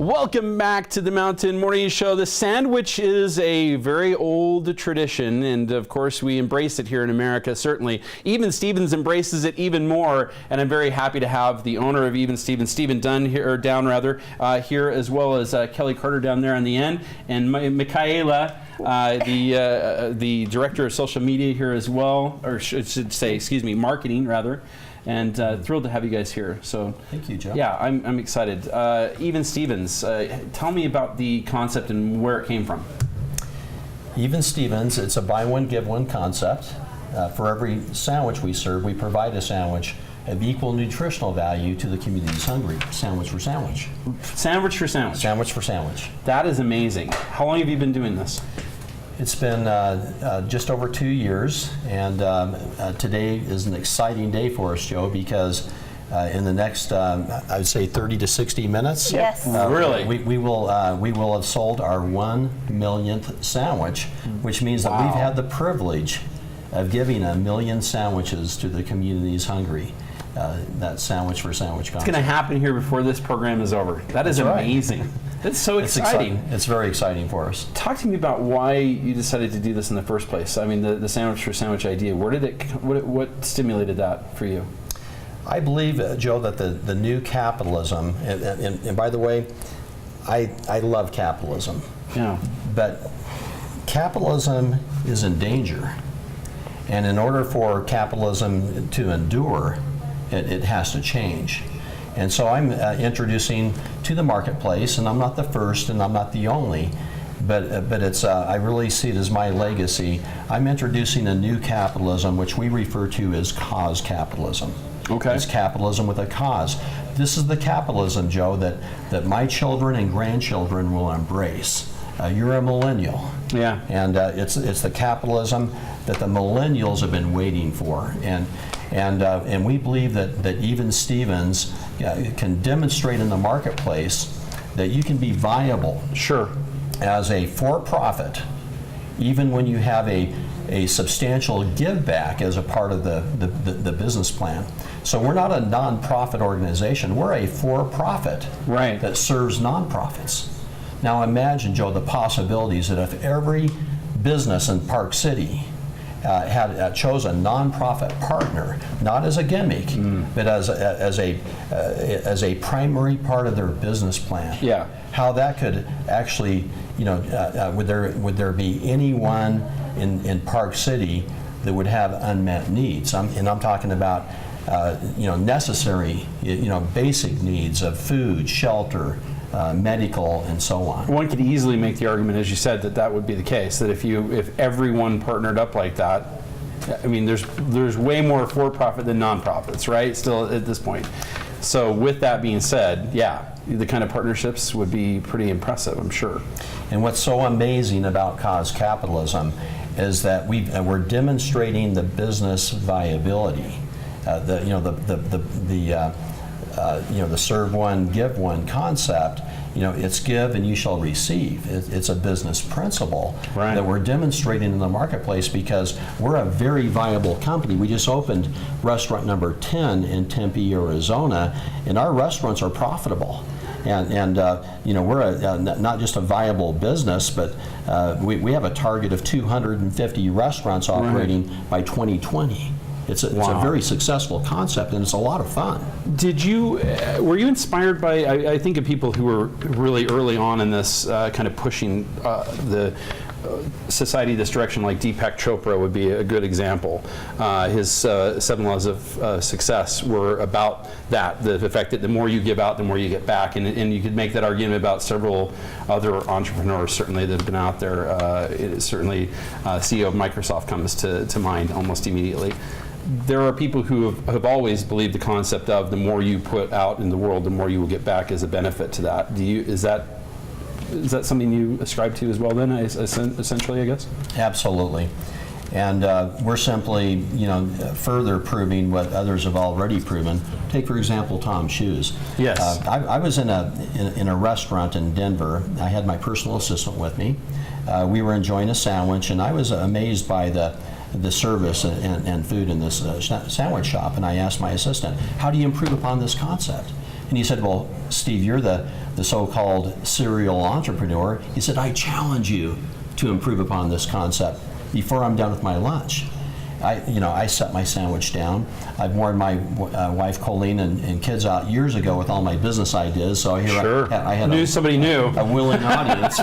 Welcome back to the Mountain Morning Show. The sandwich is a very old tradition, and of course we embrace it here in America, certainly. Even Stevens embraces it even more, and I'm very happy to have the owner of Even Stevens, Stephen Dunn, here, or Down rather, here, as well as Kelly Carter down there on the end, and Michaela, the director of social media here as well, or should say, excuse me, marketing rather. And thrilled to have you guys here. So thank you, Joe. Yeah, I'm excited. Even Stevens, tell me about the concept and where it came from. Even Stevens, it's a buy one, give one concept. For every sandwich we serve, we provide a sandwich of equal nutritional value to the community's hungry. Sandwich for sandwich. Sandwich for sandwich. Sandwich for sandwich. That is amazing. How long have you been doing this? It's been just over 2 years, and today is an exciting day for us, Joe, because in the next, I would say 30 to 60 minutes, yes, really, we will have sold our 1 millionth sandwich, which means that we've had the privilege of giving 1 million sandwiches to the communities hungry. That sandwich for sandwich concept. It's going to happen here before this program is over. That is amazing. Right. That's so exciting. It's very exciting for us. Talk to me about why you decided to do this in the first place. I mean, the sandwich for sandwich idea. Where did it? What stimulated that for you? I believe, Joe, that the new capitalism, and by the way, I love capitalism. Yeah. But capitalism is in danger, and in order for capitalism to endure, it has to change. And so I'm introducing to the marketplace, and I'm not the first and I'm not the only, but it's I really see it as my legacy. I'm introducing a new capitalism, which we refer to as cause capitalism. Okay. It's capitalism with a cause. This is the capitalism, Joe, that my children and grandchildren will embrace. You're a millennial. Yeah. And it's the capitalism that the millennials have been waiting for. And we believe that Even Stevens can demonstrate in the marketplace that you can be viable. Sure. As a for-profit, even when you have a substantial give back as a part of the business plan. So we're not a nonprofit organization. We're a for-profit that serves nonprofits. Now imagine, Joe, the possibilities that if every business in Park City had chose a nonprofit partner, not as a gimmick, but as a primary part of their business plan. Yeah. How that could actually, would there be anyone in Park City that would have unmet needs? I'm talking about necessary, basic needs of food, shelter, medical, and so on. One could easily make the argument, as you said, that would be the case. That if everyone partnered up like that, I mean, there's way more for-profit than nonprofits, right? Still at this point. So with that being said, yeah, the kind of partnerships would be pretty impressive, I'm sure. And what's so amazing about cause capitalism is that we're demonstrating the business viability. The serve one, give one concept, it's give and you shall receive. It's a business principle that we're demonstrating in the marketplace because we're a very viable company. We just opened restaurant number 10 in Tempe, Arizona, and our restaurants are profitable. And we're not just a viable business, but we have a target of 250 restaurants operating by 2020. It's a very successful concept, and it's a lot of fun. Were you inspired by, I think of people who were really early on in this kind of pushing the society this direction, like Deepak Chopra would be a good example. His 7 Laws of Success were about that, the fact that the more you give out, the more you get back. And you could make that argument about several other entrepreneurs, certainly, that have been out there. Certainly, CEO of Microsoft comes to mind almost immediately. There are people who have always believed the concept of the more you put out in the world, the more you will get back as a benefit to that. Is that something you ascribe to as well then, essentially, I guess? Absolutely. And we're simply, further proving what others have already proven. Take, for example, Tom's Shoes. Yes. I was in a restaurant in Denver. I had my personal assistant with me. We were enjoying a sandwich, and I was amazed by the service and food in this sandwich shop. And I asked my assistant, how do you improve upon this concept? And he said, well, Steve, you're the so-called serial entrepreneur. He said, I challenge you to improve upon this concept before I'm done with my lunch. I set my sandwich down. I've worn my wife Colleen and kids out years ago with all my business ideas. So here I had somebody new, a willing audience,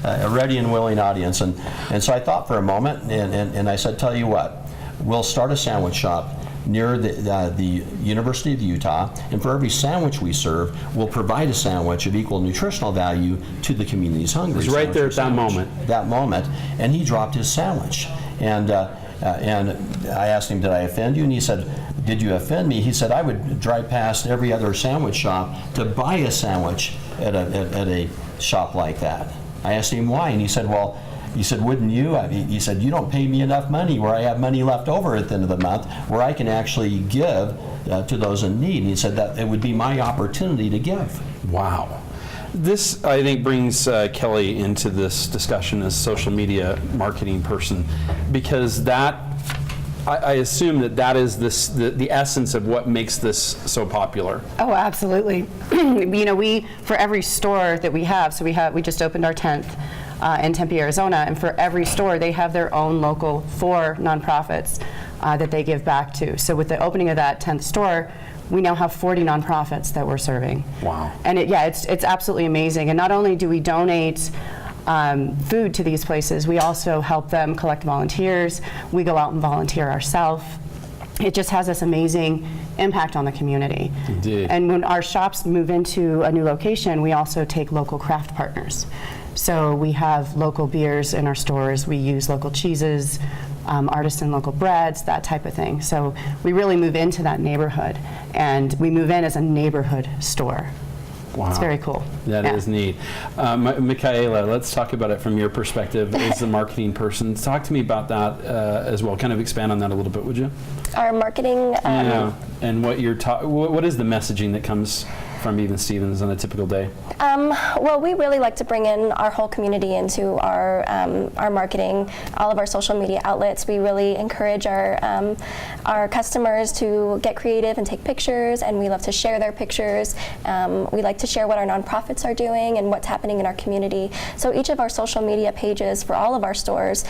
a ready and willing audience, and so I thought for a moment, and I said, tell you what, we'll start a sandwich shop near the University of Utah, and for every sandwich we serve, we'll provide a sandwich of equal nutritional value to the community's hungry. It was right there at that moment. That moment, and he dropped his sandwich, and I asked him, did I offend you? And he said, did you offend me? He said, I would drive past every other sandwich shop to buy a sandwich at a shop like that. I asked him why, and he said, well, wouldn't you? He said, you don't pay me enough money where I have money left over at the end of the month where I can actually give to those in need. And he said that it would be my opportunity to give. Wow. This, I think, brings Kelly into this discussion as social media marketing person, because that, I assume that is the essence of what makes this so popular. Oh, absolutely. We, for every store that we have, so we just opened our 10th in Tempe, Arizona, and for every store they have their own local 4 nonprofits that they give back to. So with the opening of that 10th store, we now have 40 nonprofits that we're serving. Wow. And it's absolutely amazing. And not only do we donate food to these places, we also help them collect volunteers. We go out and volunteer ourselves. It just has this amazing impact on the community. Indeed. And when our shops move into a new location, we also take local craft partners. So we have local beers in our stores, we use local cheeses, artisan local breads, that type of thing. So we really move into that neighborhood, and we move in as a neighborhood store. Wow. It's very cool. That is neat. Michaela, let's talk about it from your perspective as the marketing person. Talk to me about that as well. Kind of expand on that a little bit, would you? Our marketing. And what you're what is the messaging that comes from Even Stevens on a typical day? Well, we really like to bring in our whole community into our marketing, all of our social media outlets. We really encourage our customers to get creative and take pictures, and we love to share their pictures. We like to share what our nonprofits are doing and what's happening in our community. So each of our social media pages for all of our stores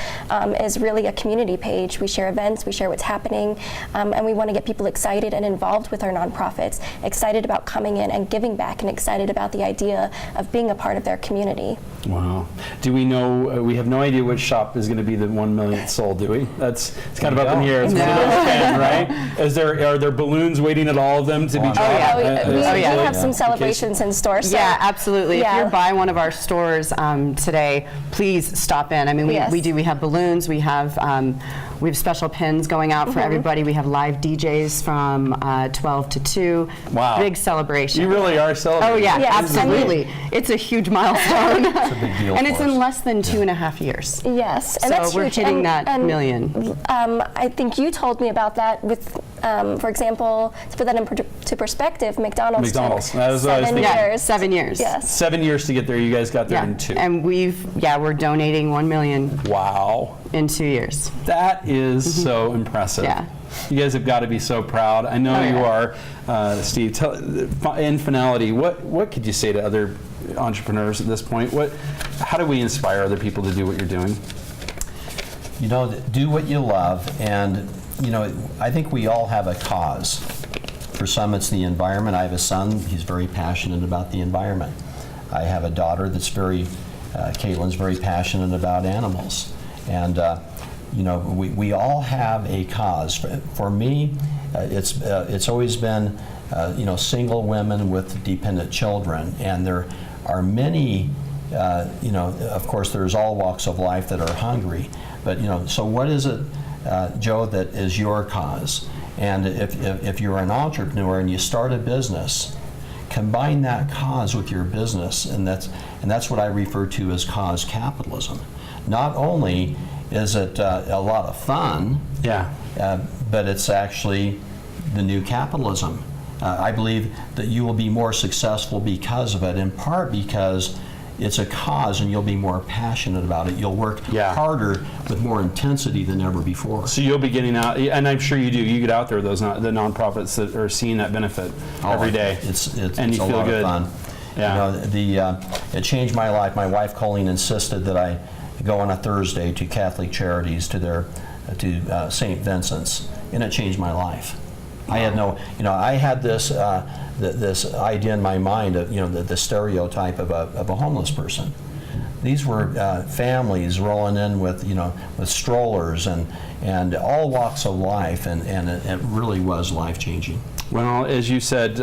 is really a community page. We share events, we share what's happening, and we want to get people excited and involved with our nonprofits, excited about coming in and giving back, and excited about the idea of being a part of their community. Wow. Do we know, we have no idea which shop is going to be the 1 millionth sold, do we? It's kind of up in the air. It's one of those 10, right? Are there balloons waiting at all of them to be dropped? We have some celebrations in store. So yeah, absolutely. If you're by one of our stores today, please stop in. I mean, we have balloons, we have special pins going out for everybody. We have live DJs from 12 to 2. Wow. Big celebration. You really are celebrating. Oh yeah, Yes. absolutely. It's a huge milestone. It's a big deal and for it's us. in less than 2.5 years. Yes, and so that's we're huge. hitting that million. I think you told me about that with, for example, to put that into perspective, McDonald's. That was what I was thinking. years. 7 years. Yes. 7 years to get there. You guys got there in 2. And we're donating 1 million Wow. in 2 years. That is so impressive. Yeah. You guys have got to be so proud. I know you are, Steve. In finality, what could you say to other entrepreneurs at this point? How do we inspire other people to do what you're doing? Do what you love, and I think we all have a cause. For some, it's the environment. I have a son; he's very passionate about the environment. I have a daughter that's Caitlin's very passionate about animals, and we all have a cause. For me, it's always been single women with dependent children, and there are many. Of course, there's all walks of life that are hungry, but so what is it, Joe, that is your cause? And if you're an entrepreneur and you start a business, combine that cause with your business, and that's what I refer to as cause capitalism. Not only is it a lot of fun, but it's actually the new capitalism. I believe that you will be more successful because of it, in part because it's a cause, and you'll be more passionate about it. You'll work harder with more intensity than ever before. So you'll be getting out, and I'm sure you do. You get out there, those the nonprofits that are seeing that benefit every day, and you a feel lot good. of fun. Yeah. You know, it changed my life. My wife Colleen insisted that I go on a Thursday to Catholic Charities to St. Vincent's, and it changed my life. I had I had this this idea in my mind of the stereotype of a homeless person. These were families rolling in with with strollers and all walks of life, and it really was life-changing. Well, as you said,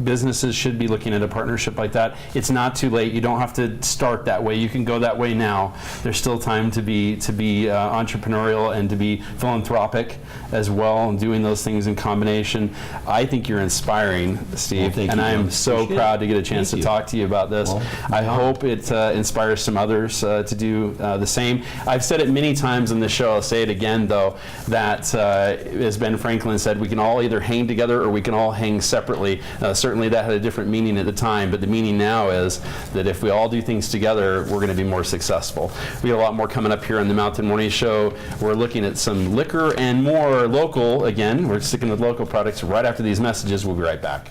businesses should be looking at a partnership like that. It's not too late. You don't have to start that way. You can go that way now. There's still time to be entrepreneurial and to be philanthropic as well, and doing those things in combination. I think you're inspiring, Steve, well, and I am so proud to get a chance to talk to you about this. Well, I hope it inspires some others to do the same. I've said it many times in the show. I'll say it again, though, that as Ben Franklin said, we can all either hang together or we can all hang separately. Certainly that had a different meaning at the time, but the meaning now is that if we all do things together, we're going to be more successful. We have a lot more coming up here on the Mountain Morning Show. We're looking at some liquor and more local. Again, we're sticking with local products right after these messages. We'll be right back.